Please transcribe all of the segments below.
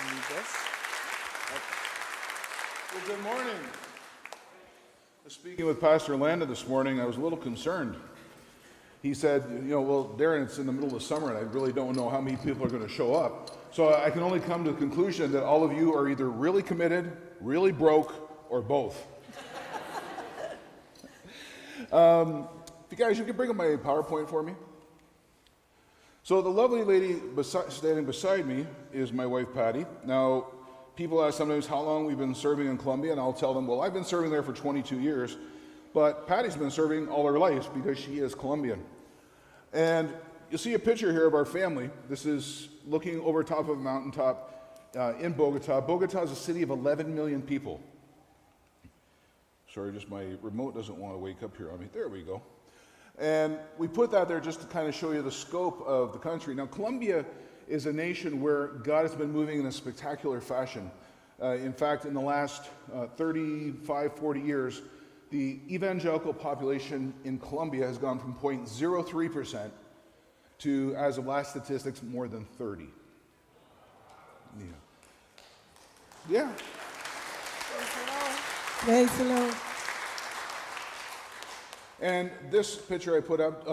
You need this? Okay. Well, good morning. Speaking with Pastor Landa this morning, I was a little concerned. He said, well, Darren, it's in the middle of summer and I really don't know how many people are going to show up. So I can only come to the conclusion that all of you are either really committed, really broke, or both. If you guys, you can bring up my PowerPoint for me. So the lovely lady standing beside me is my wife, Patty. Now, people ask sometimes how long we've been serving in Colombia, and I'll tell them, well, I've been serving there for 22 years, but Patty's been serving all her life because she is Colombian. And you'll see a picture here of our family. This is looking over top of a mountaintop in Bogota. Bogota is a city of 11 million people. Sorry, just my remote doesn't want to wake up here on me. There we go. And we put that there just to kind of show you the scope of the country. Now, Colombia is a nation where God has been moving in a spectacular fashion. In fact, in the last 35, 40 years, the evangelical population in Colombia has gone from 0.03% to, as of last statistics, more than 30. Yeah. Praise the Lord. And this picture I put up,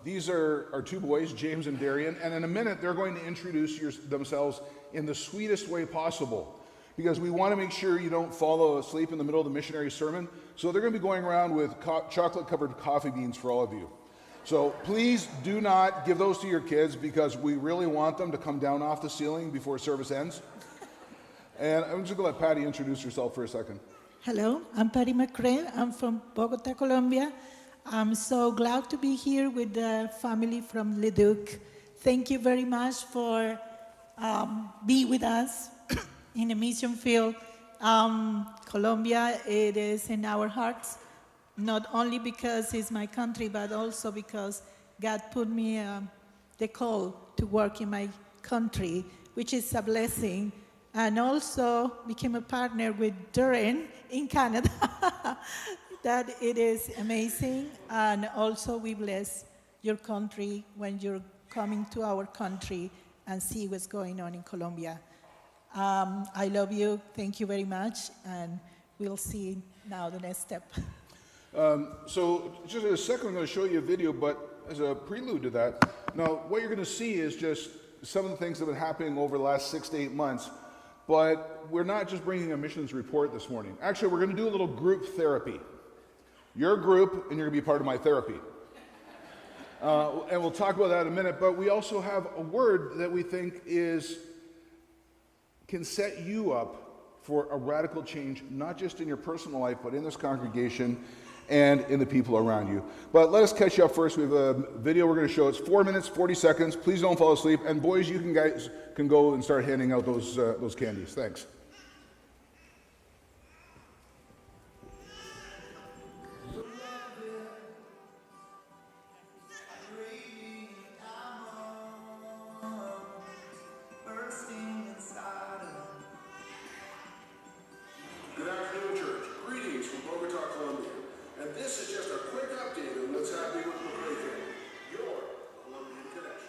these are our two boys, James and Darren, and in a minute they're going to introduce themselves in the sweetest way possible, because we want to make sure you don't fall asleep in the middle of the missionary sermon. So they're going to be going around with chocolate-covered coffee beans for all of you. So please do not give those to your kids, because we really want them to come down off the ceiling before service ends. And I'm just going to let Patty introduce herself for a second. Hello, I'm Patty McCrea. I'm from Bogota, Colombia. I'm so glad to be here with the family from Leduc. Thank you very much for being with us in the mission field. Colombia, it is in our hearts, not only because it's my country, but also because God put me the call to work in my country, which is a blessing. And also became a partner with Darren in Canada. That it is amazing. And also we bless your country when you're coming to our country and see what's going on in Colombia. I love you. Thank you very much. And we'll see now the next step. So just in a second, I'm going to show you a video, but as a prelude to that, now what you're going to see is just some of the things that have been happening over the last 6 to 8 months. But we're not just bringing a missions report this morning. Actually, we're going to do a little group therapy. You're a group, and you're going to be part of my therapy. And we'll talk about that in a minute. But we also have a word that we think can set you up for a radical change, not just in your personal life, but in this congregation and in the people around you. But let us catch you up first. We have a video we're going to show. It's 4 minutes, 40 seconds. Please don't fall asleep. And boys, you guys can go and start handing out those candies. Thanks. Good afternoon, church. Greetings from Bogota, Colombia. And this is just a quick update on what's happening with McCrea, your Colombian connection.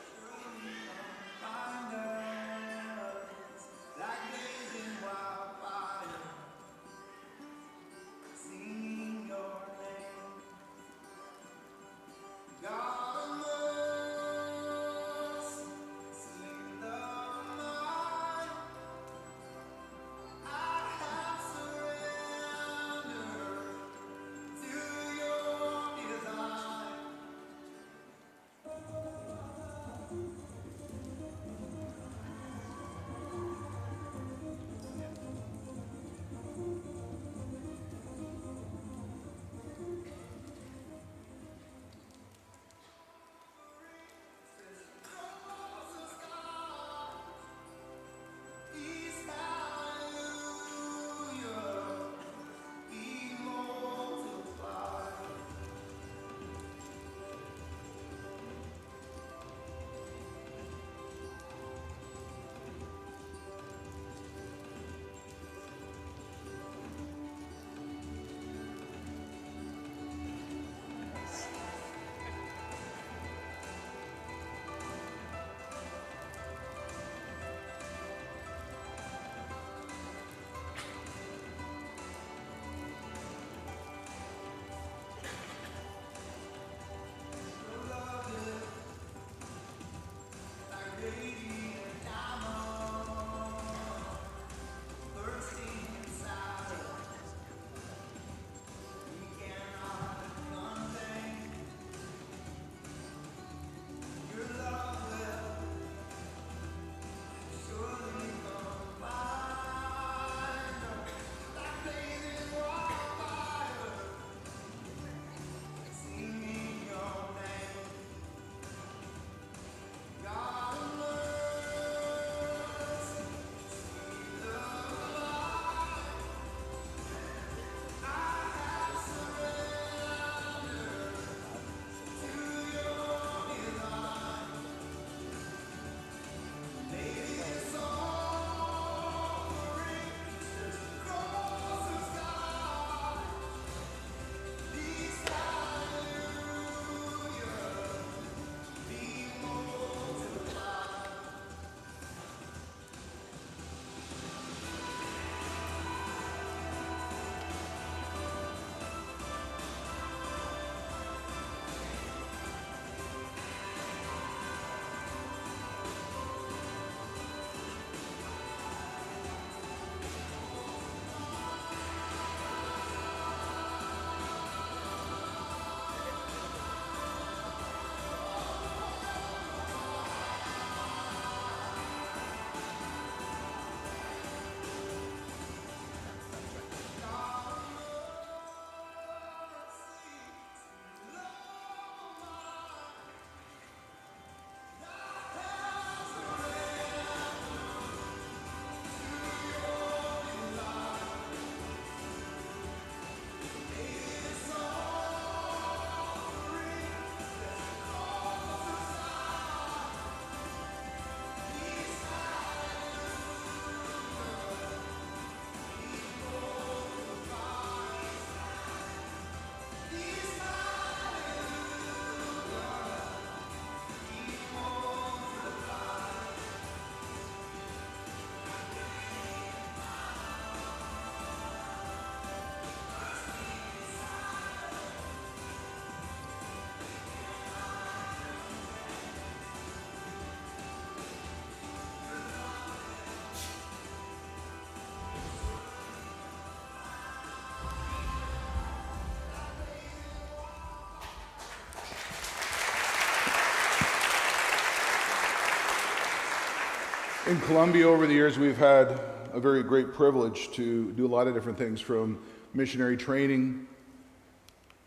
In Colombia over the years, we've had a very great privilege to do a lot of different things, from missionary training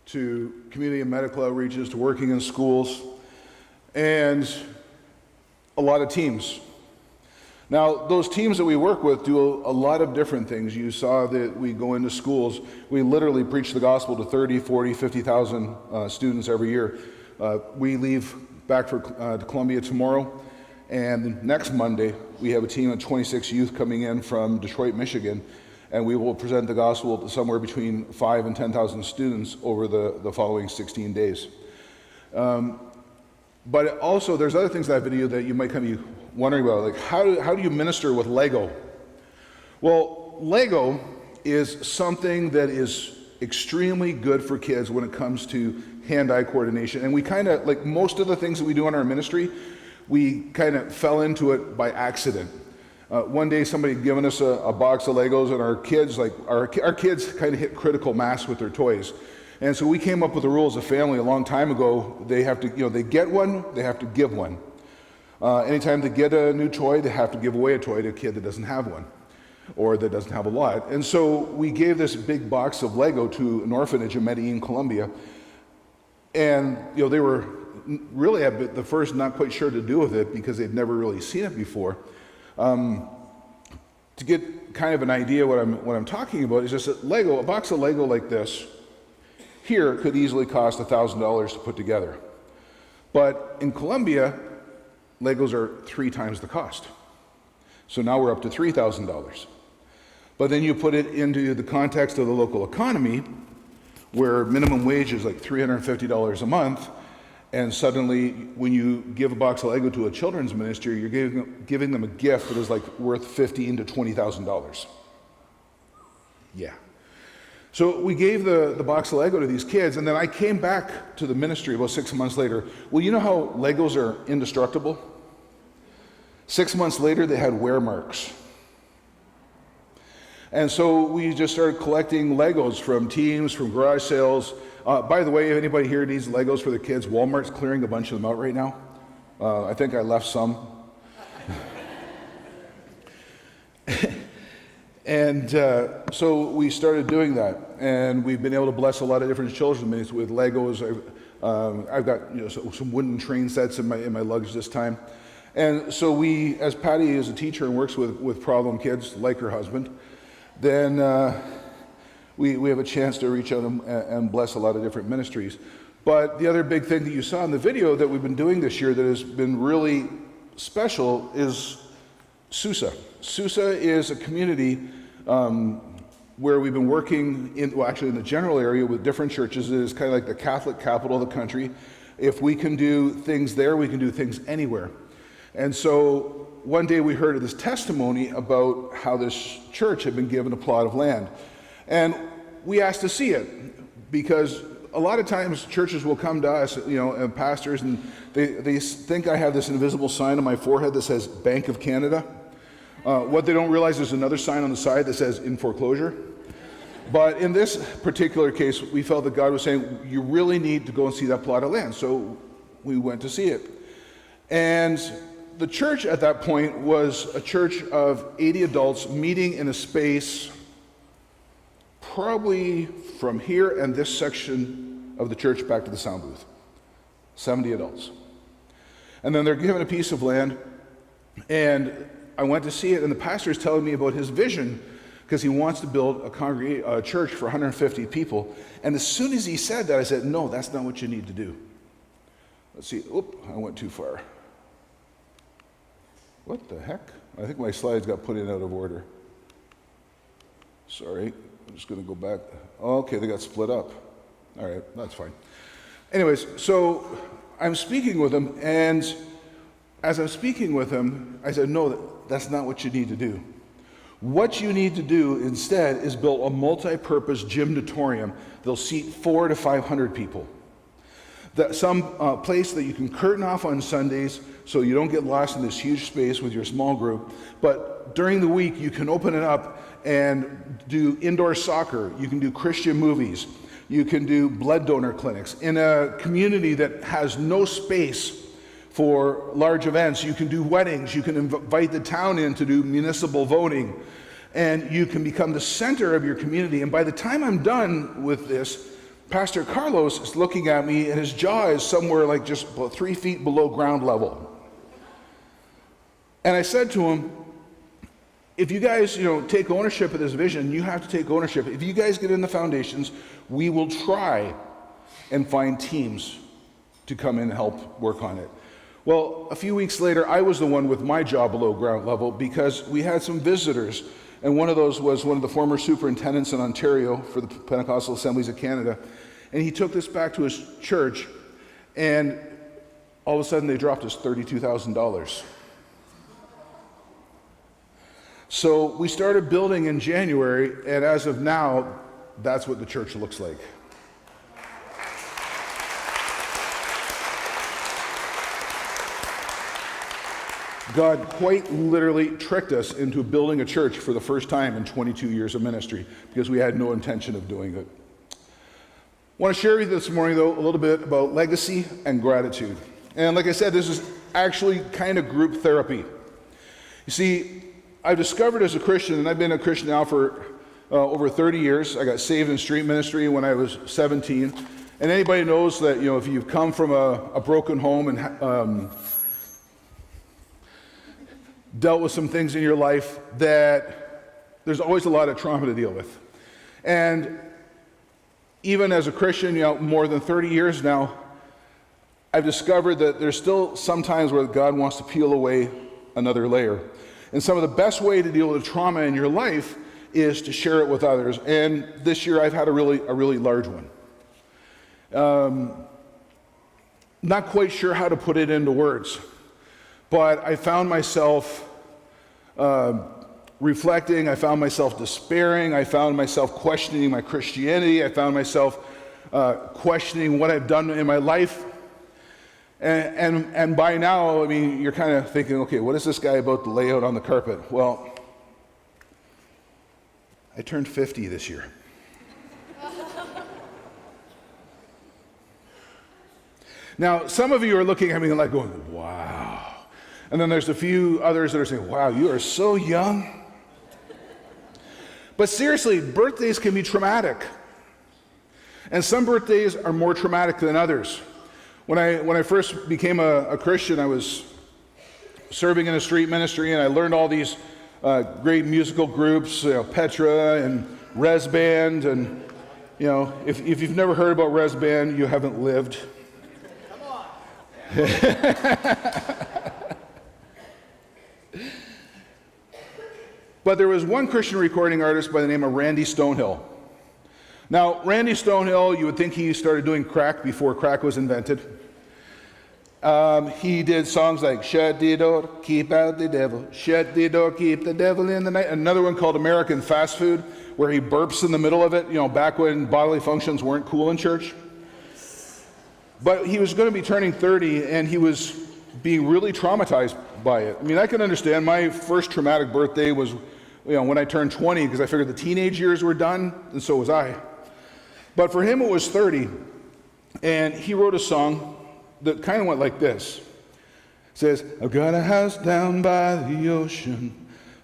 to community and medical outreaches to working in schools, and a lot of teams. Now, those teams that we work with do a lot of different things. You saw that we go into schools. We literally preach the gospel to 30, 40, 50,000 students every year. We leave back for to Colombia tomorrow, and next Monday we have a team of 26 youth coming in from Detroit, Michigan, and we will present the gospel to somewhere between 5,000 and 10,000 students over the following 16 days. But also, there's other things in that video that you might kind of be wondering about, like how do you minister with Lego? Well, Lego is something that is extremely good for kids when it comes to hand-eye coordination. And we kind of, like most of the things that we do in our ministry, we kind of fell into it by accident. One day somebody had given us a box of Legos, and our kids kind of hit critical mass with their toys. And so we came up with a rule as a family a long time ago. They have to, they get one, they have to give one. Anytime they get a new toy, they have to give away a toy to a kid that doesn't have one, or that doesn't have a lot. And so we gave this big box of Lego to an orphanage in Medellin, Colombia. And they were really at the first not quite sure to do with it because they'd never really seen it before. To get kind of an idea what I'm talking about is just that a box of Lego like this here could easily cost $1,000 to put together. But in Colombia, Legos are 3 times the cost. So now we're up to $3,000. But then you put it into the context of the local economy, where minimum wage is like $350 a month, and suddenly when you give a box of Lego to a children's ministry, you're giving them a gift that is like worth $15,000 to $20,000. Yeah. So we gave the box of Lego to these kids, and then I came back to the ministry about 6 months later. Well, you know how Legos are indestructible? 6 months later, they had wear marks. And so we just started collecting Legos from teams, from garage sales. By the way, if anybody here needs Legos for the kids, Walmart's clearing a bunch of them out right now. I think I left some. And so we started doing that, and we've been able to bless a lot of different children with Legos. I've got some wooden train sets in my luggage this time. And so we, as Patty is a teacher and works with problem kids like her husband, then we have a chance to reach out and bless a lot of different ministries. But the other big thing that you saw in the video that we've been doing this year that has been really special is Susa. Susa is a community where we've been working in the general area with different churches. It is kind of like the Catholic capital of the country. If we can do things there, we can do things anywhere. And so one day we heard of this testimony about how this church had been given a plot of land. And we asked to see it, because a lot of times churches will come to us, and pastors, and they think I have this invisible sign on my forehead that says Bank of Canada. What they don't realize is another sign on the side that says in foreclosure. But in this particular case, we felt that God was saying, you really need to go and see that plot of land. So we went to see it. And the church at that point was a church of 80 adults meeting in a space probably from here and this section of the church back to the sound booth. 70 adults. And then they're given a piece of land, and I went to see it, and the pastor is telling me about his vision, because he wants to build a church for 150 people. And as soon as he said that, I said, no, that's not what you need to do. Let's see. Oop, I went too far. What the heck? I think my slides got put in out of order. Sorry, I'm just going to go back. Okay, they got split up. All right, that's fine. Anyways, so I'm speaking with him, and as I'm speaking with him, I said, no, that's not what you need to do. What you need to do instead is build a multi-purpose gymnatorium that'll seat 400 to 500 people. Some place that you can curtain off on Sundays so you don't get lost in this huge space with your small group. But during the week, you can open it up and do indoor soccer. You can do Christian movies. You can do blood donor clinics in a community that has no space for large events. You can do weddings. You can invite the town in to do municipal voting. And you can become the center of your community. And by the time I'm done with this, Pastor Carlos is looking at me and his jaw is somewhere like just about 3 feet below ground level. And I said to him, if you guys, take ownership of this vision, you have to take ownership. If you guys get in the foundations, we will try and find teams to come in and help work on it. Well, a few weeks later, I was the one with my jaw below ground level because we had some visitors, and one of those was one of the former superintendents in Ontario for the Pentecostal Assemblies of Canada, and he took this back to his church, and all of a sudden they dropped us $32,000. So we started building in January, and as of now, that's what the church looks like. God quite literally tricked us into building a church for the first time in 22 years of ministry because we had no intention of doing it. I want to share with you this morning, though, a little bit about legacy and gratitude. And like I said, this is actually kind of group therapy. You see, I've discovered as a Christian, and I've been a Christian now for over 30 years. I got saved in street ministry when I was 17. And anybody knows that, if you've come from a broken home and dealt with some things in your life, that there's always a lot of trauma to deal with. And even as a Christian, more than 30 years now, I've discovered that there's still some times where God wants to peel away another layer. And some of the best way to deal with trauma in your life is to share it with others. And this year I've had a really large one. Not quite sure how to put it into words, but I found myself reflecting, I found myself despairing, I found myself questioning my Christianity, I found myself questioning what I've done in my life. And by now, you're kind of thinking, okay, what is this guy about to lay out on the carpet? Well, I turned 50 this year. Now, some of you are looking at me like going, wow. And then there's a few others that are saying, wow, you are so young. But seriously, birthdays can be traumatic. And some birthdays are more traumatic than others. When I first became a Christian, I was serving in a street ministry, and I learned all these great musical groups, Petra and Res Band, and if you've never heard about Res Band, you haven't lived. Come on. But there was one Christian recording artist by the name of Randy Stonehill. Now, Randy Stonehill, you would think he started doing crack before crack was invented. He did songs like "Shut the Door, Keep Out the Devil," "Shut the Door, Keep the Devil in the Night." Another one called "American Fast Food," where he burps in the middle of it, back when bodily functions weren't cool in church. But he was going to be turning 30, and he was being really traumatized by it. I can understand. My first traumatic birthday was when I turned 20, because I figured the teenage years were done, and so was I. But for him, it was 30, and he wrote a song that kind of went like this. It says, "I've got a house down by the ocean,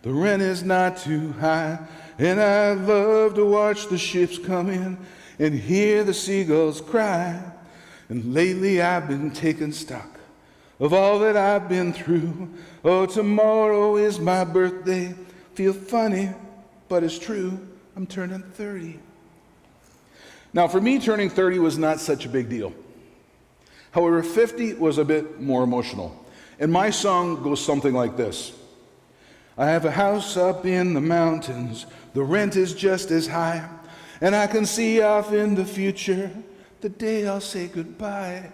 the rent is not too high, and I love to watch the ships come in and hear the seagulls cry. And lately I've been taking stock of all that I've been through. Oh, tomorrow is my birthday. Feel funny, but it's true. I'm turning 30. Now, for me, turning 30 was not such a big deal. However, 50 was a bit more emotional. And my song goes something like this. I have a house up in the mountains. The rent is just as high. And I can see off in the future the day I'll say goodbye.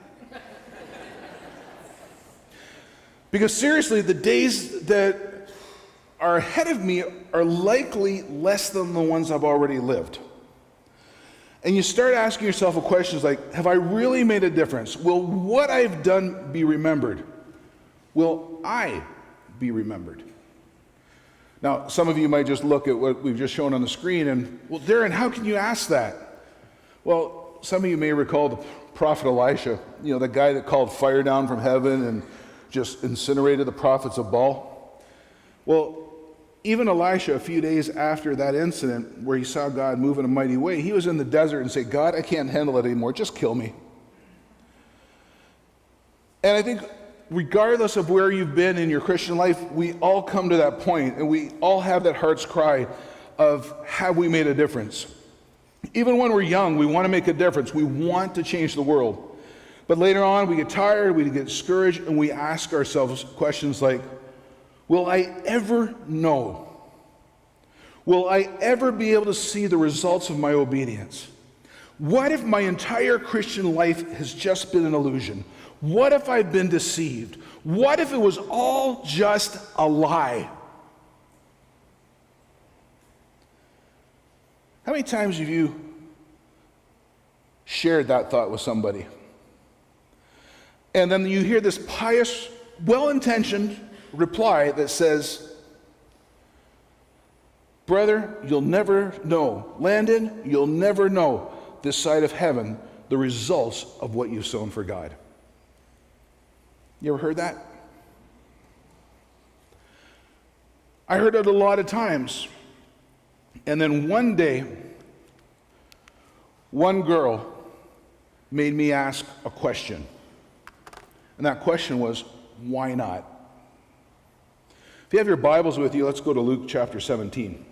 Because seriously, the days that are ahead of me are likely less than the ones I've already lived. And you start asking yourself a question like, have I really made a difference? Will what I've done be remembered? Will I be remembered? Now, some of you might just look at what we've just shown on the screen and, well, Darren, how can you ask that? Well, some of you may recall the prophet Elisha, the guy that called fire down from heaven and just incinerated the prophets of Baal. Well, even Elisha, a few days after that incident where he saw God move in a mighty way, he was in the desert and said, God, I can't handle it anymore. Just kill me. And I think regardless of where you've been in your Christian life, we all come to that point, and we all have that heart's cry of, have we made a difference? Even when we're young, we want to make a difference. We want to change the world. But later on, we get tired, we get discouraged, and we ask ourselves questions like, will I ever know? Will I ever be able to see the results of my obedience? What if my entire Christian life has just been an illusion? What if I've been deceived? What if it was all just a lie? How many times have you shared that thought with somebody? And then you hear this pious, well-intentioned reply that says, brother, you'll never know. Landon, you'll never know this side of heaven the results of what you've sown for God. You ever heard that? I heard it a lot of times. And then one day, one girl made me ask a question. And that question was, why not? If you have your Bibles with you, let's go to Luke chapter 17.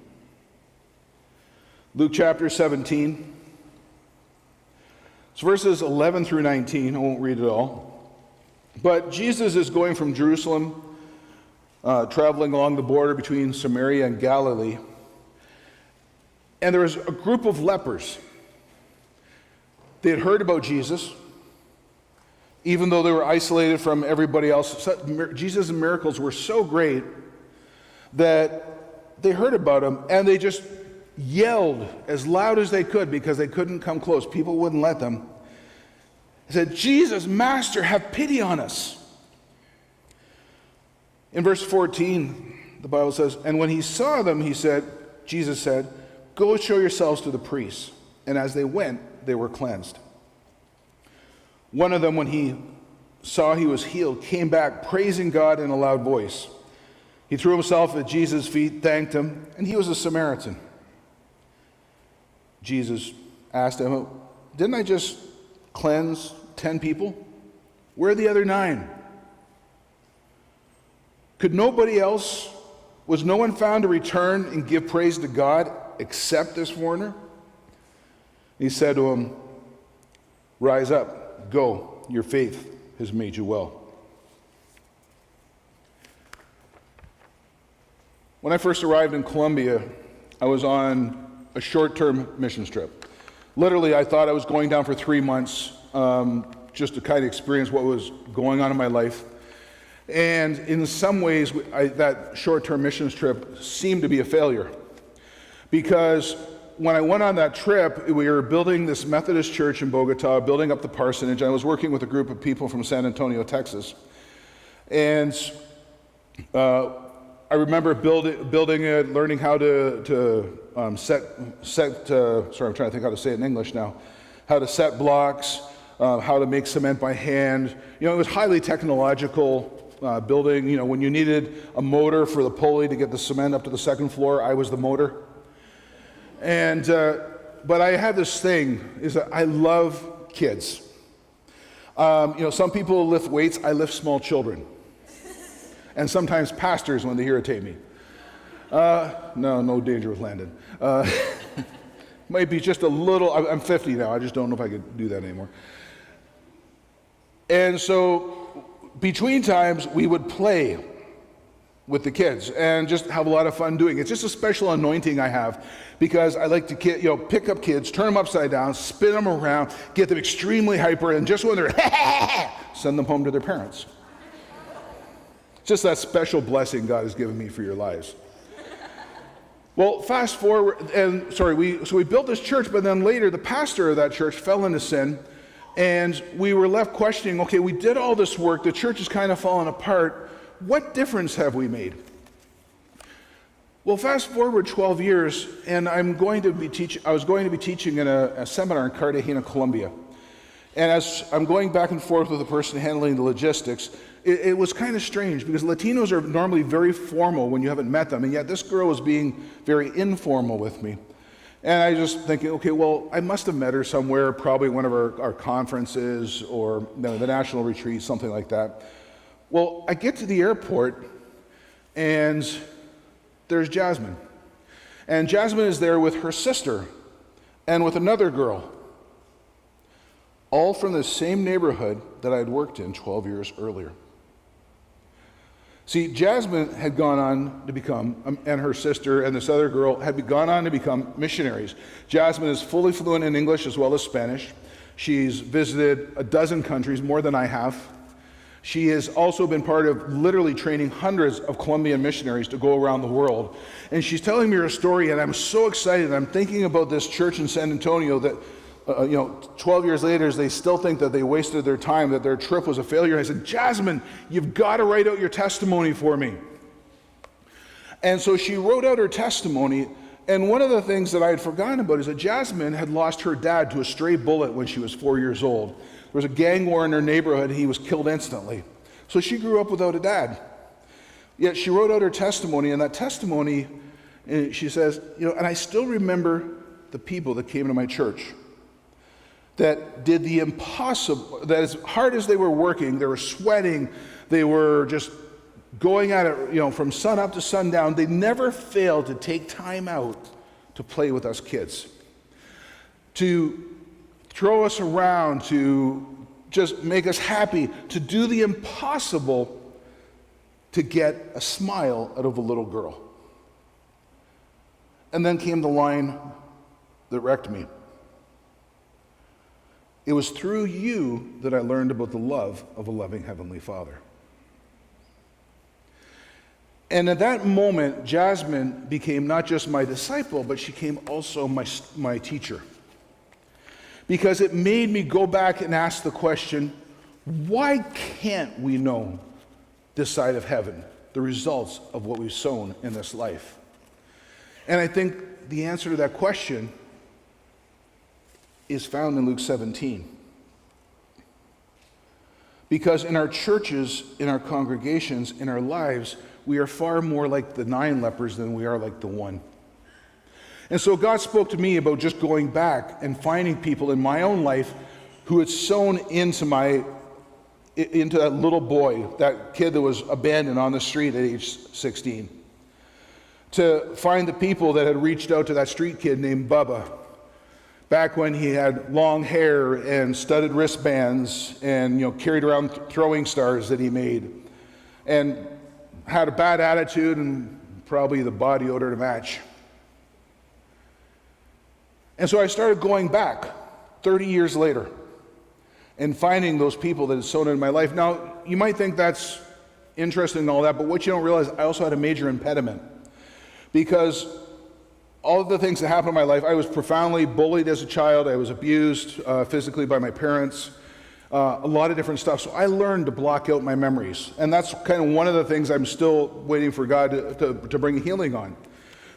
Luke chapter 17. It's verses 11 through 19. I won't read it all. But Jesus is going from Jerusalem, traveling along the border between Samaria and Galilee. And there was a group of lepers. They had heard about Jesus, even though they were isolated from everybody else. Jesus' miracles were so great that they heard about him, and they just yelled as loud as they could because they couldn't come close. People wouldn't let them. They said, Jesus, Master, have pity on us. In verse 14, the Bible says, and when he saw them, Jesus said, go show yourselves to the priests. And as they went, they were cleansed. One of them, when he saw he was healed, came back praising God in a loud voice. He threw himself at Jesus' feet, thanked him, and he was a Samaritan. Jesus asked him, didn't I just cleanse 10 people? Where are the other 9? Was no one found to return and give praise to God except this foreigner? He said to him, rise up, go, your faith has made you well. When I first arrived in Colombia, I was on a short-term missions trip. Literally, I thought I was going down for 3 months just to kind of experience what was going on in my life. And in some ways, that short-term missions trip seemed to be a failure. Because when I went on that trip, we were building this Methodist church in Bogota, building up the parsonage. I was working with a group of people from San Antonio, Texas. And I remember building it, learning how to sorry, I'm trying to think how to say it in English now, how to set blocks, how to make cement by hand. You know, it was highly technological building. You know, when you needed a motor for the pulley to get the cement up to the second floor, I was the motor. And but I have this thing, is that I love kids. You know, some people lift weights, I lift small children. And sometimes pastors when they irritate me. No danger with Landon. Might be just a little, I'm 50 now, I just don't know if I could do that anymore. And so between times we would play with the kids and just have a lot of fun doing it. It's just a special anointing I have because I like to pick up kids, turn them upside down, spin them around, get them extremely hyper, and just when they're send them home to their parents. Just that special blessing God has given me for your lives. Well, fast forward, we built this church, but then later the pastor of that church fell into sin, and we were left questioning, okay, we did all this work, the church is kind of falling apart, what difference have we made? Well, fast forward 12 years, and I was going to be teaching in a seminar in Cartagena, Colombia. And as I'm going back and forth with the person handling the logistics, it was kind of strange because Latinos are normally very formal when you haven't met them, and yet this girl was being very informal with me. And I just thinking, okay, well, I must have met her somewhere, probably one of our conferences or the national retreat, something like that. Well, I get to the airport, and there's Jasmine. And Jasmine is there with her sister and with another girl, all from the same neighborhood that I'd worked in 12 years earlier. See, Jasmine had gone on to become, and her sister and this other girl had gone on to become missionaries. Jasmine is fully fluent in English as well as Spanish. She's visited a dozen countries, more than I have. She has also been part of literally training hundreds of Colombian missionaries to go around the world. And she's telling me her story, and I'm so excited. I'm thinking about this church in San Antonio that 12 years later, they still think that they wasted their time, that their trip was a failure. I said, Jasmine, you've got to write out your testimony for me. And so she wrote out her testimony, and one of the things that I had forgotten about is that Jasmine had lost her dad to a stray bullet when she was 4 years old. There was a gang war in her neighborhood, and he was killed instantly. So she grew up without a dad. Yet she wrote out her testimony, and that testimony, she says, and I still remember the people that came to my church that did the impossible, that as hard as they were working, they were sweating, they were just going at it, from sun up to sundown. They never failed to take time out to play with us kids, to throw us around, to just make us happy, to do the impossible to get a smile out of a little girl. And then came the line that wrecked me. It was through you that I learned about the love of a loving Heavenly Father. And at that moment, Jasmine became not just my disciple, but she became also my teacher. Because it made me go back and ask the question, why can't we know this side of heaven, the results of what we've sown in this life? And I think the answer to that question is found in Luke 17. Because in our churches, in our congregations, in our lives, we are far more like the 9 lepers than we are like the 1. And so God spoke to me about just going back and finding people in my own life who had sown into that little boy, that kid that was abandoned on the street at age 16. To find the people that had reached out to that street kid named Bubba, back when he had long hair and studded wristbands and carried around throwing stars that he made, and had a bad attitude and probably the body odor to match. And so I started going back 30 years later and finding those people that had sown in my life. Now, you might think that's interesting and all that, but what you don't realize, I also had a major impediment. Because all of the things that happened in my life, I was profoundly bullied as a child. I was abused physically by my parents, a lot of different stuff. So I learned to block out my memories. And that's kind of one of the things I'm still waiting for God to bring healing on.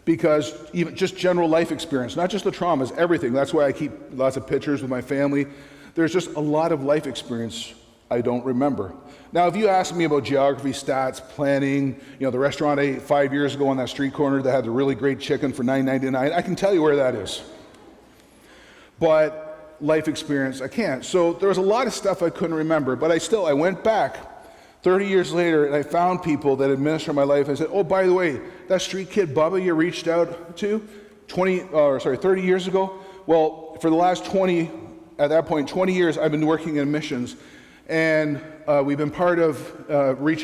Because even just general life experience, not just the traumas, everything. That's why I keep lots of pictures with my family. There's just a lot of life experience I don't remember. Now, if you ask me about geography, stats, planning, the restaurant I ate 5 years ago on that street corner that had the really great chicken for $9.99, I can tell you where that is. But life experience, I can't. So there was a lot of stuff I couldn't remember, but I went back 30 years later and I found people that had ministered in my life. I said, oh, by the way, that street kid Bubba you reached out to 30 years ago? Well, for the last 20 years, I've been working in missions. And we've been part of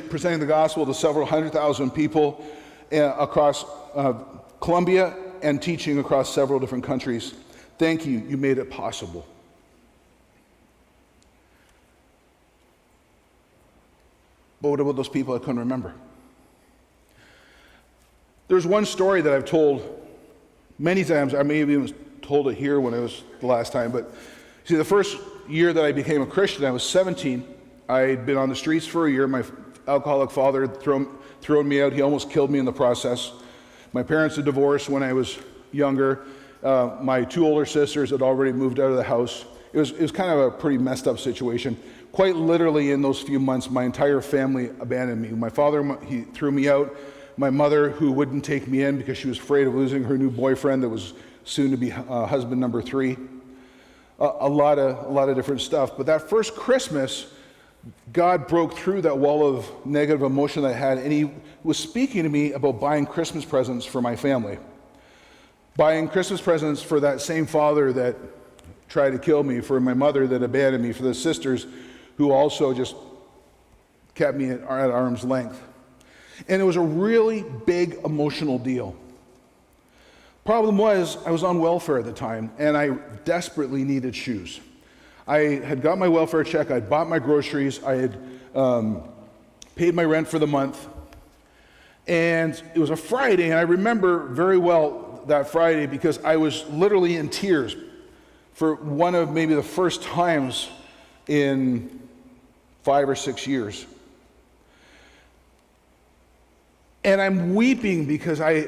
presenting the gospel to several 100,000 people across Colombia and teaching across several different countries. Thank you. You made it possible. But what about those people I couldn't remember? There's one story that I've told many times. I may have even told it here when it was the last time. But see, the first year that I became a Christian, I was 17. I'd been on the streets for a year. My alcoholic father had thrown me out. He almost killed me in the process. My parents had divorced when I was younger. My 2 older sisters had already moved out of the house. it was kind of a pretty messed up situation. Quite literally, in those few months, my entire family abandoned me. My father, he threw me out. My mother, who wouldn't take me in because she was afraid of losing her new boyfriend that was soon to be husband number 3. A lot of different stuff. But that first Christmas, God broke through that wall of negative emotion that I had, and he was speaking to me about buying Christmas presents for my family. Buying Christmas presents for that same father that tried to kill me, for my mother that abandoned me, for the sisters who also just kept me at arm's length. And it was a really big emotional deal. Problem was, I was on welfare at the time, and I desperately needed shoes. I had got my welfare check, I'd bought my groceries, I had paid my rent for the month, and it was a Friday, and I remember very well that Friday because I was literally in tears for one of maybe the first times in 5 or 6 years. And I'm weeping because I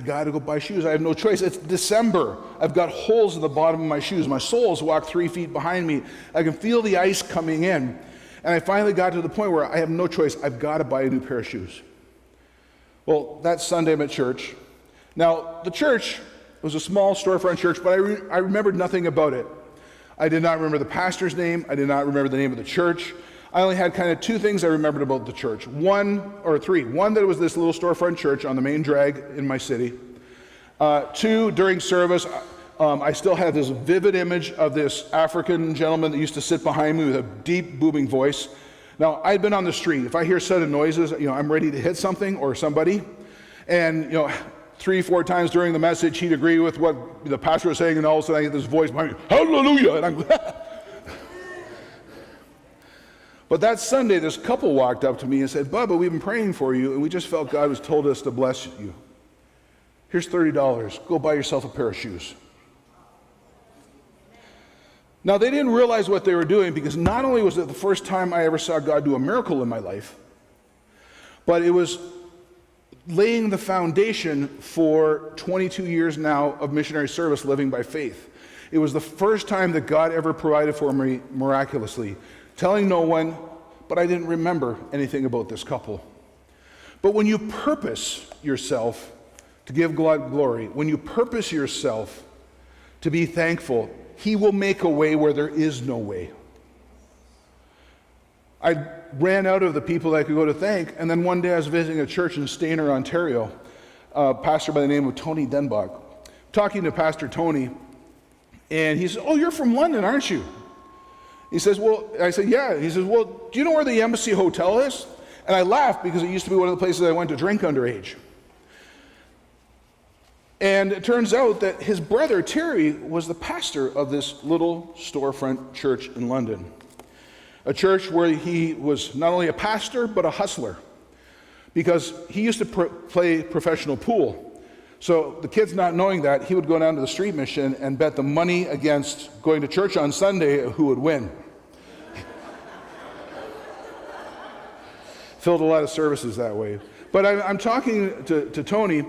got to go buy shoes. I have no choice. It's December. I've got holes in the bottom of my shoes. My soles walk 3 feet behind me. I can feel the ice coming in. And I finally got to the point where I have no choice. I've got to buy a new pair of shoes. Well, that Sunday I'm at church. Now, the church was a small storefront church, but I remembered nothing about it. I did not remember the pastor's name. I did not remember the name of the church. I only had kind of 2 things I remembered about the church. 1 or 3. 1, that it was this little storefront church on the main drag in my city. 2, during service, I still had this vivid image of this African gentleman that used to sit behind me with a deep, booming voice. Now, I'd been on the street. If I hear sudden noises, I'm ready to hit something or somebody. And, 3, 4 times during the message, he'd agree with what the pastor was saying, and all of a sudden I get this voice behind me, hallelujah! And I'm But that Sunday, this couple walked up to me and said, Bubba, we've been praying for you, and we just felt God has told us to bless you. Here's $30. Go buy yourself a pair of shoes. Now, they didn't realize what they were doing, because not only was it the first time I ever saw God do a miracle in my life, but it was laying the foundation for 22 years now of missionary service living by faith. It was the first time that God ever provided for me miraculously. Telling no one, but I didn't remember anything about this couple. But when you purpose yourself to give God glory, when you purpose yourself to be thankful, He will make a way where there is no way. I ran out of the people that I could go to thank, and then one day I was visiting a church in Stayner, Ontario, a pastor by the name of Tony Denbach. Talking to Pastor Tony, and he said, "Oh, you're from London, aren't you?" He says, "Well," I said, "Yeah." He says, "Well, do you know where the Embassy Hotel is?" And I laughed because it used to be one of the places I went to drink underage. And it turns out that his brother, Terry, was the pastor of this little storefront church in London. A church where he was not only a pastor, but a hustler. Because he used to play professional pool. So the kids not knowing that, he would go down to the street mission and bet the money against going to church on Sunday who would win. Filled a lot of services that way. But I'm talking to Tony,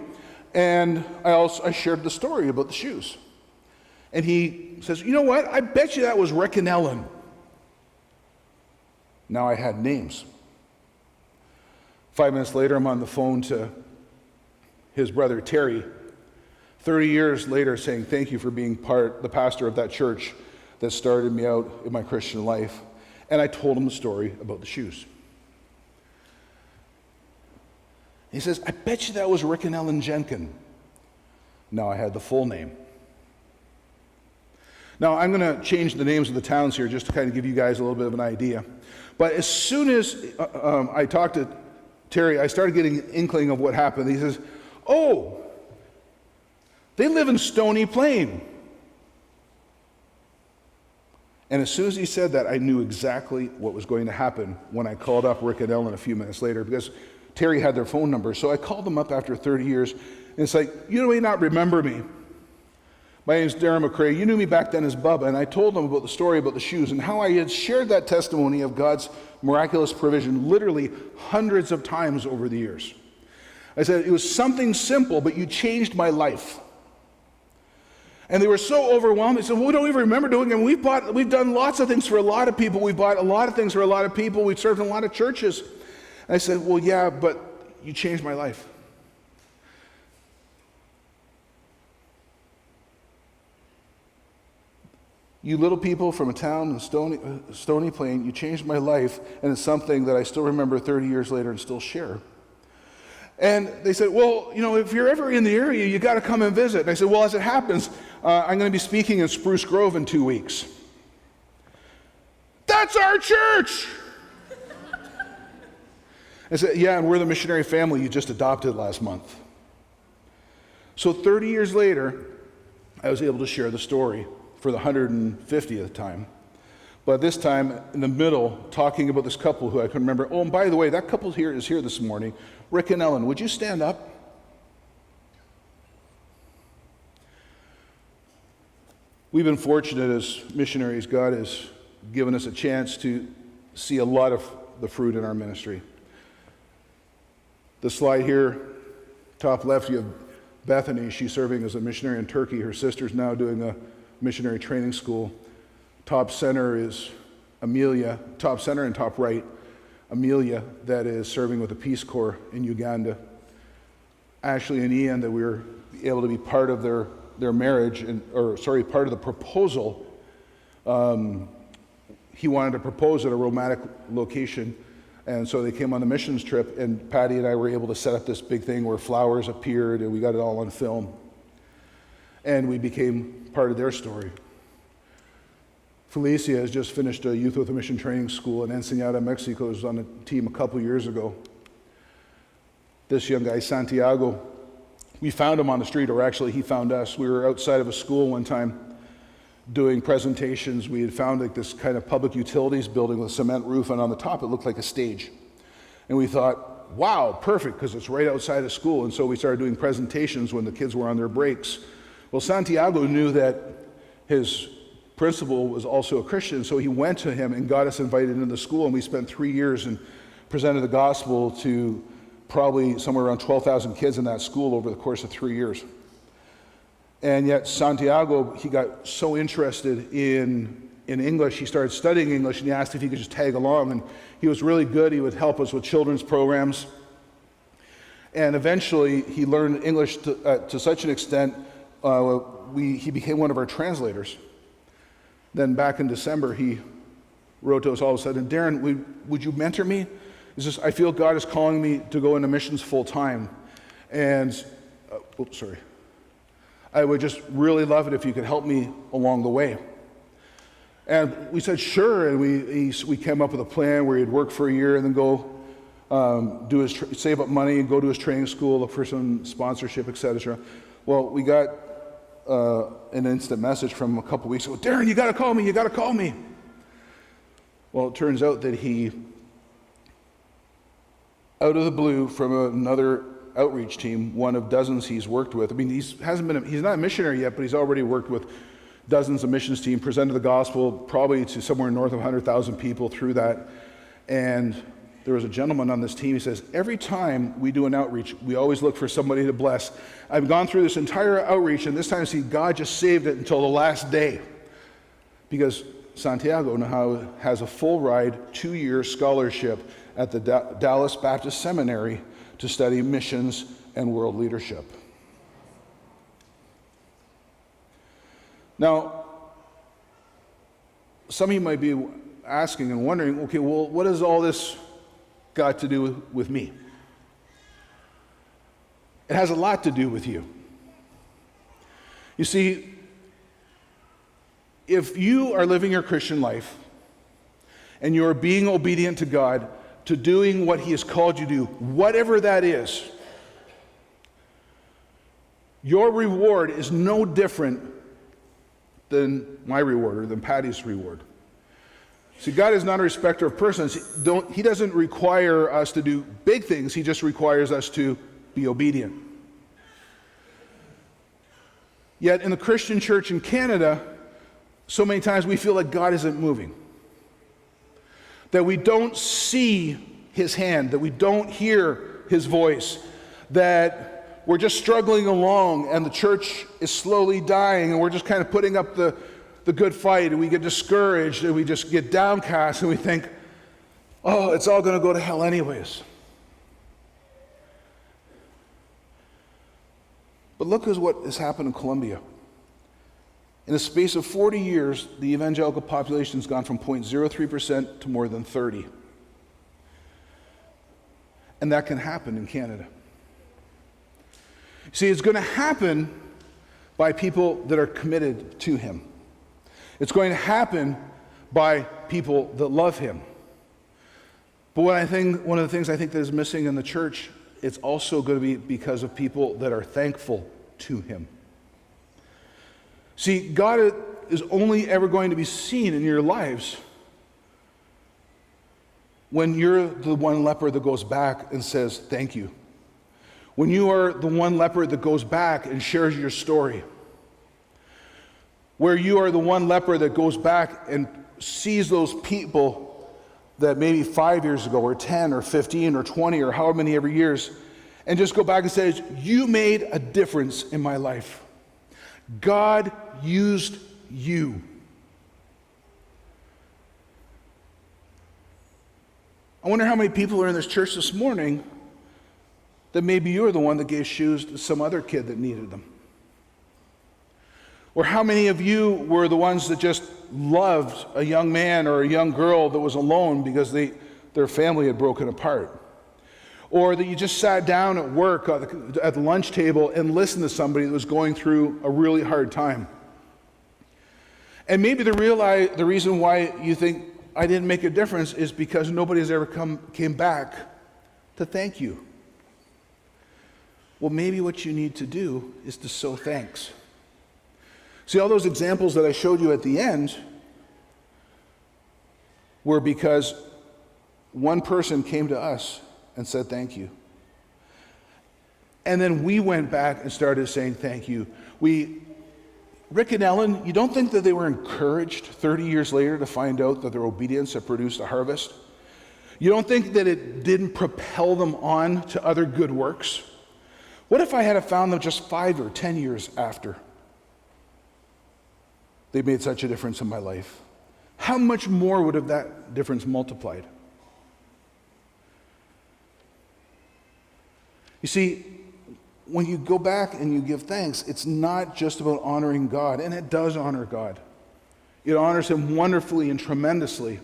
and I shared the story about the shoes. And he says, "You know what? I bet you that was Rick and Ellen." Now I had names. 5 minutes later, I'm on the phone to his brother Terry, 30 years later, saying thank you for being the pastor of that church that started me out in my Christian life. And I told him the story about the shoes. He says, "I bet you that was Rick and Ellen Jenkin." Now I had the full name. Now I'm going to change the names of the towns here just to kind of give you guys a little bit of an idea. But as soon as I talked to Terry, I started getting an inkling of what happened. He says, "Oh, they live in Stony Plain." And as soon as he said that, I knew exactly what was going to happen when I called up Rick and Ellen a few minutes later, because Terry had their phone number. So I called them up after 30 years, and it's like, "You may not remember me. My name is Darren McCrea. You knew me back then as Bubba." And I told them about the story about the shoes and how I had shared that testimony of God's miraculous provision literally hundreds of times over the years. I said, "It was something simple, but you changed my life." And they were so overwhelmed. They said, well, we don't even remember doing it. We've done lots of things for a lot of people. We bought a lot of things for a lot of people. We've served in a lot of churches. And I said, well, yeah, but you changed my life. You little people from a town in Stony Plain, you changed my life, and it's something that I still remember 30 years later and still share. And they said, well, if you're ever in the area, you got to come and visit. And I said, well, as it happens, I'm going to be speaking in Spruce Grove in 2 weeks. That's our church! I said, yeah, and we're the missionary family you just adopted last month. So 30 years later, I was able to share the story for the 150th time. But this time, in the middle, talking about this couple who I couldn't remember. Oh, and by the way, that couple here is here this morning. Rick and Ellen, would you stand up? We've been fortunate as missionaries. God has given us a chance to see a lot of the fruit in our ministry. The slide here, top left, you have Bethany. She's serving as a missionary in Turkey. Her sister's now doing a missionary training school. Top center is Amelia. Top center and top right, Amelia, that is serving with the Peace Corps in Uganda. Ashley and Ian, that we were able to be part of their marriage, part of the proposal. He wanted to propose at a romantic location, and so they came on the missions trip, and Patty and I were able to set up this big thing where flowers appeared, and we got it all on film. And we became part of their story. Felicia has just finished a Youth with a Mission training school in Ensenada, Mexico. Was on a team a couple years ago. This young guy, Santiago, we found him on the street, or actually he found us. We were outside of a school one time doing presentations. We had found like this kind of public utilities building with a cement roof, and on the top it looked like a stage. And we thought, wow, perfect, because it's right outside of school. And so we started doing presentations when the kids were on their breaks. Well, Santiago knew that his principal was also a Christian, so he went to him and got us invited into the school, and we spent 3 years and presented the gospel to probably somewhere around 12,000 kids in that school over the course of 3 years. And yet Santiago, he got so interested in English, he started studying English, and he asked if he could just tag along, and he was really good. He would help us with children's programs. And eventually he learned English to such an extent, he became one of our translators. Then back in December, he wrote to us all of a sudden, Darren, would you mentor me? He says, I feel God is calling me to go into missions full time. And, I would just really love it if you could help me along the way. And we said, sure, and we came up with a plan where he'd work for a year and then go save up money and go to his training school, look for some sponsorship, etc. Well, we got an instant message from him a couple weeks ago, Darren, you got to call me. Well, it turns out that he, out of the blue, from another outreach team, one of dozens he's worked with. I mean, he's not a missionary yet, but he's already worked with dozens of missions team, presented the gospel probably to somewhere north of 100,000 people through that. And there was a gentleman on this team, he says, every time we do an outreach, we always look for somebody to bless. I've gone through this entire outreach, and this time, see, God just saved it until the last day. Because Santiago now has a full ride, 2-year scholarship at the Dallas Baptist Seminary to study missions and world leadership. Now, some of you might be asking and wondering, okay, well, what has all this got to do with me? It has a lot to do with you. You see, if you are living your Christian life and you are being obedient to God, to doing what He has called you to do, whatever that is, your reward is no different than my reward or than Patty's reward. See, God is not a respecter of persons. He doesn't require us to do big things. He just requires us to be obedient. Yet in the Christian church in Canada, so many times we feel like God isn't moving. That we don't see His hand, that we don't hear His voice, that we're just struggling along and the church is slowly dying and we're just kind of putting up the good fight, and we get discouraged and we just get downcast and we think, oh, it's all going to go to hell anyways. But look at what has happened in Colombia. In the space of 40 years, the evangelical population has gone from 0.03% to more than 30%. And that can happen in Canada. See, it's going to happen by people that are committed to Him. It's going to happen by people that love Him. But one of the things I think that is missing in the church, it's also going to be because of people that are thankful to Him. See, God is only ever going to be seen in your lives when you're the one leper that goes back and says thank you. When you are the one leper that goes back and shares your story. Where you are the one leper that goes back and sees those people that maybe 5 years ago or 10 or 15 or 20 or however many ever years, and just go back and say, you made a difference in my life. God used you. I wonder how many people are in this church this morning that maybe you were the one that gave shoes to some other kid that needed them. Or how many of you were the ones that just loved a young man or a young girl that was alone because their family had broken apart. Or that you just sat down at work at the lunch table and listened to somebody that was going through a really hard time. And maybe the reason why you think I didn't make a difference is because nobody has ever came back to thank you. Well, maybe what you need to do is to sow thanks. See, all those examples that I showed you at the end were because one person came to us and said thank you. And then we went back and started saying thank you. Rick and Ellen, you don't think that they were encouraged 30 years later to find out that their obedience had produced a harvest? You don't think that it didn't propel them on to other good works? What if I had found them just 5 or 10 years after they made such a difference in my life? How much more would have that difference multiplied? You see, when you go back and you give thanks, it's not just about honoring God, and it does honor God. It honors Him wonderfully and tremendously.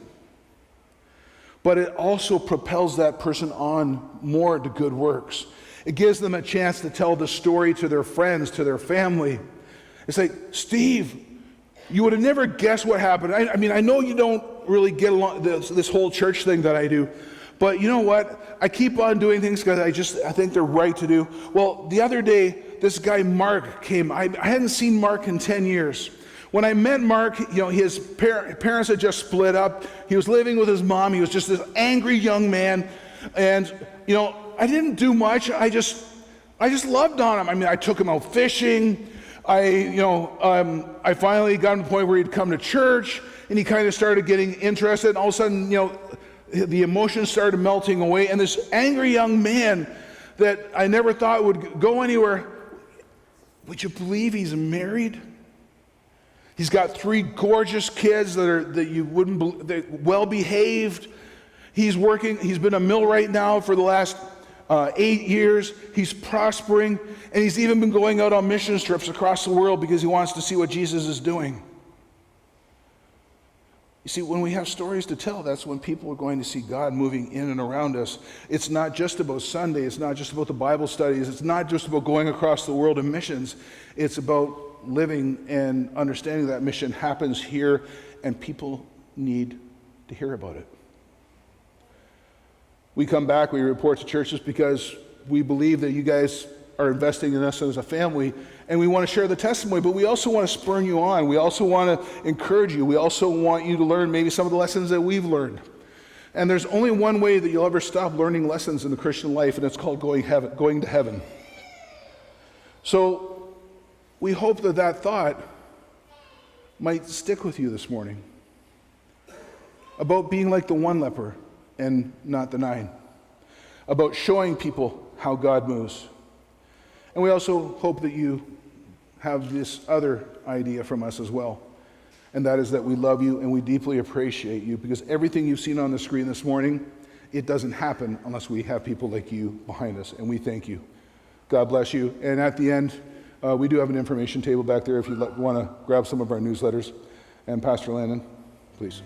But it also propels that person on more to good works. It gives them a chance to tell the story to their friends, to their family. It's like, Steve, you would have never guessed what happened. I mean, I know you don't really get along this whole church thing that I do, but you know what? I keep on doing things because I think they're right to do. Well, the other day, this guy Mark came. I hadn't seen Mark in 10 years. When I met Mark, his parents had just split up. He was living with his mom. He was just this angry young man, and I didn't do much. I just loved on him. I mean, I took him out fishing. I finally got him to the point where he'd come to church, and he kind of started getting interested. And all of a sudden, the emotions started melting away. And this angry young man that I never thought would go anywhere, would you believe he's married? He's got 3 gorgeous kids that you wouldn't believe, they're well behaved. He's been a millwright now for the last 8 years. He's prospering, and he's even been going out on mission trips across the world because he wants to see what Jesus is doing. You see, when we have stories to tell, that's when people are going to see God moving in and around us. It's not just about Sunday. It's not just about the Bible studies. It's not just about going across the world in missions. It's about living and understanding that mission happens here, and people need to hear about it. We come back, we report to churches because we believe that you guys are investing in us as a family, and we want to share the testimony, but we also want to spur you on. We also want to encourage you. We also want you to learn maybe some of the lessons that we've learned. And there's only one way that you'll ever stop learning lessons in the Christian life, and it's called going to heaven. So we hope that thought might stick with you this morning about being like the one leper and not the 9, about showing people how God moves, And we also hope that you have this other idea from us as well. And that is that we love you and we deeply appreciate you, because everything you've seen on the screen this morning, it doesn't happen unless we have people like you behind us, and we thank you. God bless you. And at the end, we do have an information table back there if you want to grab some of our newsletters. And Pastor Landon, please.